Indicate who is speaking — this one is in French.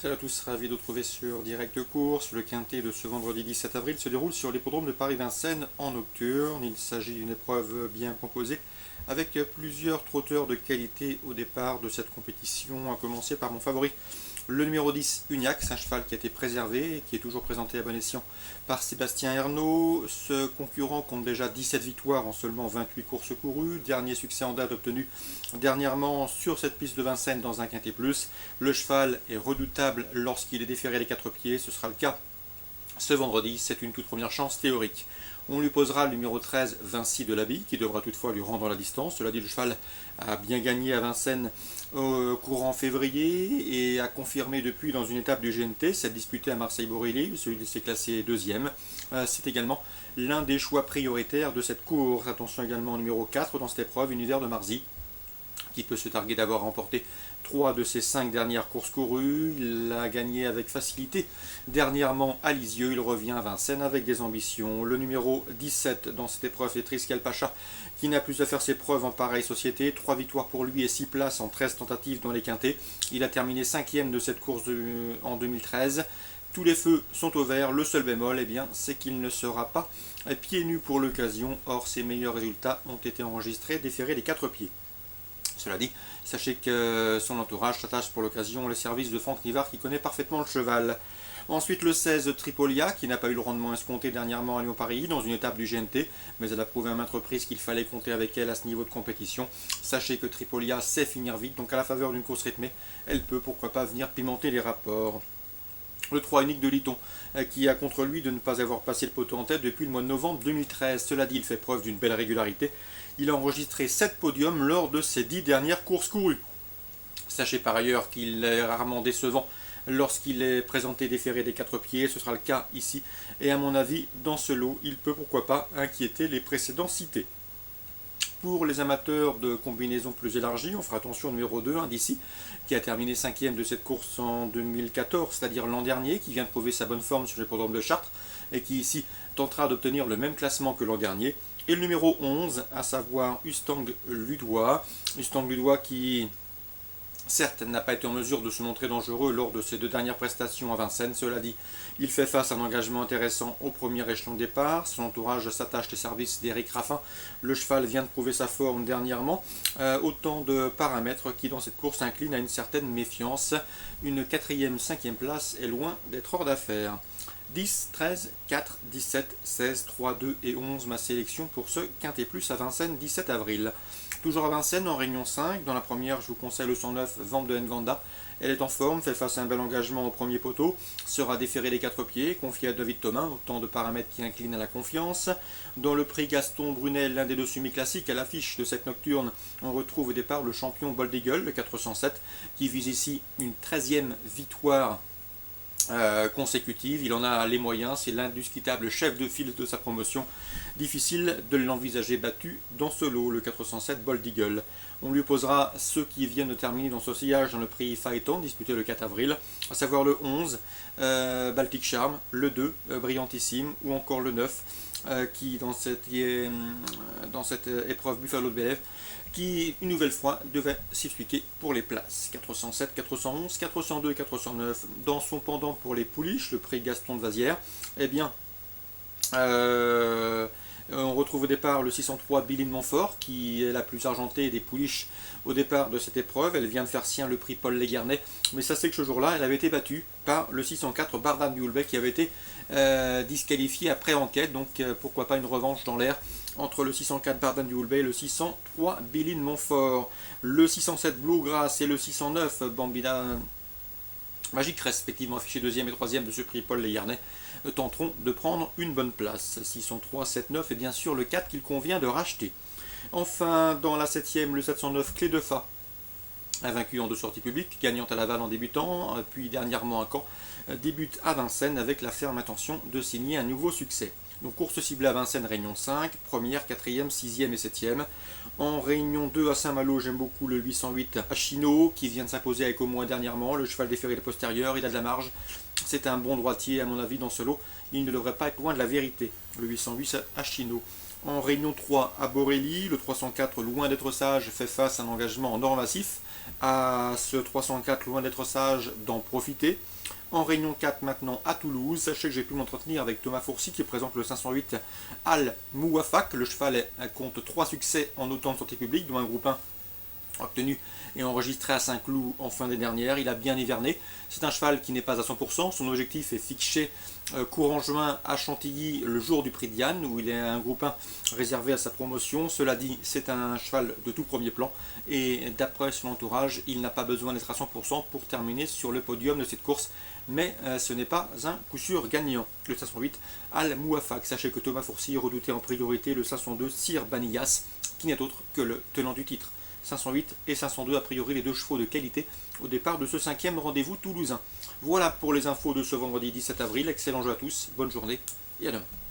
Speaker 1: Salut à tous, ravi de vous retrouver sur Direct Course. Le quintet de ce vendredi 17 avril se déroule sur l'hippodrome de Paris-Vincennes en nocturne. Il s'agit d'une épreuve bien composée avec plusieurs trotteurs de qualité au départ de cette compétition, à commencer par mon favori, le numéro 10, Uniac, c'est un cheval qui a été préservé et qui est toujours présenté à bon escient par Sébastien Ernaud. Ce concurrent compte déjà 17 victoires en seulement 28 courses courues. Dernier succès en date obtenu dernièrement sur cette piste de Vincennes dans un quintet plus. Le cheval est redoutable lorsqu'il est déféré les quatre pieds. Ce sera le cas ce vendredi. C'est une toute première chance théorique. On lui posera le numéro 13, Vinci de l'Abie, qui devra toutefois lui rendre la distance. Cela dit, le cheval a bien gagné à Vincennes au courant février et a confirmé depuis dans une étape du GNT, celle disputée à Marseille-Borély. Celui-ci s'est classé deuxième. C'est également l'un des choix prioritaires de cette course. Attention également au numéro 4 dans cette épreuve, Univers de Marzy, qui peut se targuer d'avoir remporté 3 de ses 5 dernières courses courues. Il a gagné avec facilité dernièrement à Lisieux. Il revient à Vincennes avec des ambitions. Le numéro 17 dans cette épreuve est Triskel Pacha, qui n'a plus à faire ses preuves en pareille société. 3 victoires pour lui et 6 places en 13 tentatives dans les quintets. Il a terminé 5e de cette course en 2013. Tous les feux sont au vert. Le seul bémol, c'est qu'il ne sera pas pieds nus pour l'occasion. Or, ses meilleurs résultats ont été enregistrés déférés des 4 pieds. Cela dit, sachez que son entourage s'attache pour l'occasion les services de Franck Nivard qui connaît parfaitement le cheval. Ensuite, le 16 Tripolia, qui n'a pas eu le rendement escompté dernièrement à Lyon-Paris dans une étape du GNT, mais elle a prouvé à maintes reprises qu'il fallait compter avec elle à ce niveau de compétition. Sachez que Tripolia sait finir vite, donc à la faveur d'une course rythmée, elle peut pourquoi pas venir pimenter les rapports. Le 3 unique de Liton, qui a contre lui de ne pas avoir passé le poteau en tête depuis le mois de novembre 2013. Cela dit, il fait preuve d'une belle régularité. Il a enregistré 7 podiums lors de ses 10 dernières courses courues. Sachez par ailleurs qu'il est rarement décevant lorsqu'il est présenté déféré des 4 pieds. Ce sera le cas ici. Et à mon avis, dans ce lot, il peut pourquoi pas inquiéter les précédents cités. Pour les amateurs de combinaisons plus élargies, on fera attention au numéro 2, d'ici, qui a terminé 5e de cette course en 2014, c'est-à-dire l'an dernier, qui vient de prouver sa bonne forme sur l'hippodrome de Chartres, et qui ici tentera d'obtenir le même classement que l'an dernier. Et le numéro 11, à savoir Ustang Ludois. Ustang Ludois qui, certes, n'a pas été en mesure de se montrer dangereux lors de ses 2 dernières prestations à Vincennes. Cela dit, il fait face à un engagement intéressant au premier échelon de départ. Son entourage s'attache les services d'Éric Raffin. Le cheval vient de prouver sa forme dernièrement. Autant de paramètres qui, dans cette course, inclinent à une certaine méfiance. Une 4e, 5e place est loin d'être hors d'affaire. 10, 13, 4, 17, 16, 3, 2 et 11, ma sélection pour ce Quintet Plus à Vincennes 17 avril. Toujours à Vincennes, en réunion 5, dans la première, je vous conseille le 109, Vamp de Nganda. Elle est en forme, fait face à un bel engagement au premier poteau, sera déférée les 4 pieds, confiée à David Thomas, autant de paramètres qui inclinent à la confiance. Dans le prix Gaston Brunel, l'un des 2 semi-classiques, à l'affiche de cette nocturne, on retrouve au départ le champion Bold Eagle, le 407, qui vise ici une 13e victoire consécutive. Il en a les moyens, c'est l'indiscutable chef de file de sa promotion. Difficile de l'envisager battu dans ce lot, le 407 Bold Eagle. On lui posera ceux qui viennent de terminer dans ce sillage dans le prix Phaéton, disputé le 4 avril, à savoir le 11, Baltic Charm, le 2, Brillantissime, ou encore le 9, qui dans cette épreuve Buffalo de Bélève, qui une nouvelle fois devait s'expliquer pour les places. 407, 411, 402 et 409. Dans son pendant pour les pouliches, le prix Gaston de Vazières, on retrouve au départ le 603 Billy de Montfort, qui est la plus argentée des pouliches au départ de cette épreuve. Elle vient de faire sien le prix Paul Légarnet, mais ça c'est que ce jour-là, elle avait été battue par le 604 Bardan du Houlbec, qui avait été disqualifié après enquête. Donc pourquoi pas une revanche dans l'air entre le 604 Bardan du Houlbec et le 603 Billy de Montfort. Le 607 Bluegrass et le 609 Bambina Magique, respectivement affichés 2e et 3e de ce prix Paul Légarnet, tenteront de prendre une bonne place. 603, 7, 9 et bien sûr le 4 qu'il convient de racheter. Enfin, dans la 7e, le 709 Clé de Fa, invaincu en 2 sorties publiques, gagnante à Laval en débutant, puis dernièrement à Caen, débute à Vincennes avec la ferme intention de signer un nouveau succès. Donc course ciblée à Vincennes, réunion 5, première, 4e, 6e et 7e. En réunion 2 à Saint-Malo, j'aime beaucoup le 808 Achino, qui vient de s'imposer avec au moins dernièrement. Le cheval déféré de postérieur, il a de la marge. C'est un bon droitier à mon avis dans ce lot. Il ne devrait pas être loin de la vérité, le 808 Achino. En réunion 3 à Borély, le 304, loin d'être sage, fait face à un engagement en or massif. à ce 304, loin d'être sage, d'en profiter. En Réunion 4 maintenant à Toulouse, sachez que j'ai pu m'entretenir avec Thomas Fourcy qui présente le 508 Al Mouafak. Le cheval compte 3 succès en autant de sorties publiques, dont un groupe 1 obtenu et enregistré à Saint-Cloud en fin d'année dernière. Il a bien hiverné. C'est un cheval qui n'est pas à 100%. Son objectif est fixé courant juin à Chantilly le jour du prix de Diane, où il est un groupe 1 réservé à sa promotion. Cela dit, c'est un cheval de tout premier plan et d'après son entourage, il n'a pas besoin d'être à 100% pour terminer sur le podium de cette course. Mais ce n'est pas un coup sûr gagnant. Le 508 Al Mouafak. Sachez que Thomas Fourcy redoutait en priorité le 502 Sir Baniyas, qui n'est autre que le tenant du titre. 508 et 502, a priori les deux chevaux de qualité au départ de ce 5e rendez-vous toulousain. Voilà pour les infos de ce vendredi 17 avril. Excellent jeu à tous, bonne journée et à demain.